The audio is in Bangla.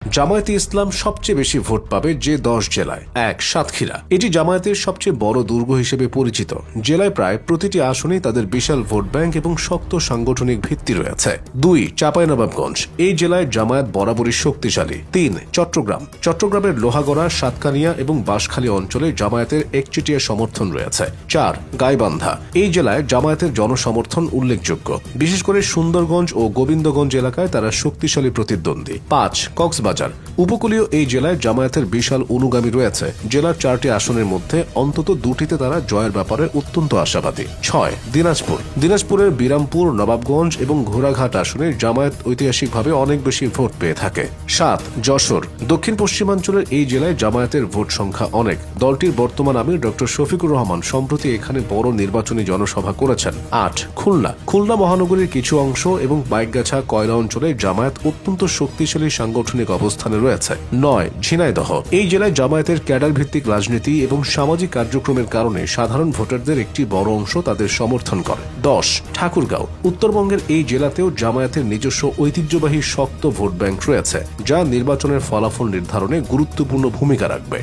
জামায়াতে ইসলাম সবচেয়ে বেশি ভোট পাবে যে 10 জেলায়। 1. সাতক্ষীরা। এটি জামায়াতের সবচেয়ে বড় দুর্গ হিসেবে পরিচিত। জেলায় প্রায় প্রতিটি আসনেই তাদের বিশাল ভোট ব্যাংক এবং শক্ত সাংগঠনিক ভিত্তি রয়েছে। 2. চাঁপাইনবাবগঞ্জ। এই জেলায় জামায়াত বরাবরই শক্তিশালী। 3. চট্টগ্রাম। চট্টগ্রামের লোহাগড়া, সাতকানিয়া এবং বাঁশখালী অঞ্চলে জামায়াতের একচেটিয়া সমর্থন রয়েছে। 4. গাইবান্ধা। এই জেলায় জামায়াতের জনসমর্থন উল্লেখযোগ্য, বিশেষ করে সুন্দরগঞ্জ ও গোবিন্দগঞ্জ এলাকায় তারা শক্তিশালী প্রতিদ্বন্দ্বী। 5. কক্সবাজার। উপকূলীয় এই জেলায় জামায়াতের বিশাল অনুগামী রয়েছে। জেলার 4টি আসনের মধ্যে অন্তত 2টিতে তারা জয়ের ব্যাপারে অত্যন্ত আশাবাদী। 6. দিনাজপুর। দিনাজপুরের বিরামপুর, নবাবগঞ্জ এবং ঘোড়াঘাট আসনে জামায়াত ঐতিহাসিকভাবে অনেক বেশি ভোট পেয়ে থাকে। 7. যশোর। দক্ষিণ পশ্চিমাঞ্চলের এই জেলায় জামায়াতের ভোট সংখ্যা অনেক। দলটির বর্তমান আমির ডক্টর শফিকুর রহমান সম্প্রতি এখানে বড় নির্বাচনী জনসভা করেছেন। 8. খুলনা। খুলনা মহানগরীর কিছু অংশ এবং বাইকগাছা, কয়লা অঞ্চলে জামায়াত অত্যন্ত শক্তিশালী সাংগঠনিক অবস্থানে রয়েছে। 9. ঝিনাইদহ। এই জেলায় জামায়াতের ক্যাডার ভিত্তিক রাজনীতি এবং সামাজিক কার্যক্রমের কারণে সাধারণ ভোটারদের একটি বড় অংশ তাদের সমর্থন করে। 10. ঠাকুরগাঁও। উত্তরবঙ্গের এই জেলাতেও জামায়াতের নিজস্ব ঐতিহ্যবাহী শক্ত ভোট ব্যাংক রয়েছে, যা নির্বাচনের ফলাফল নির্ধারণে গুরুত্বপূর্ণ ভূমিকা রাখবে।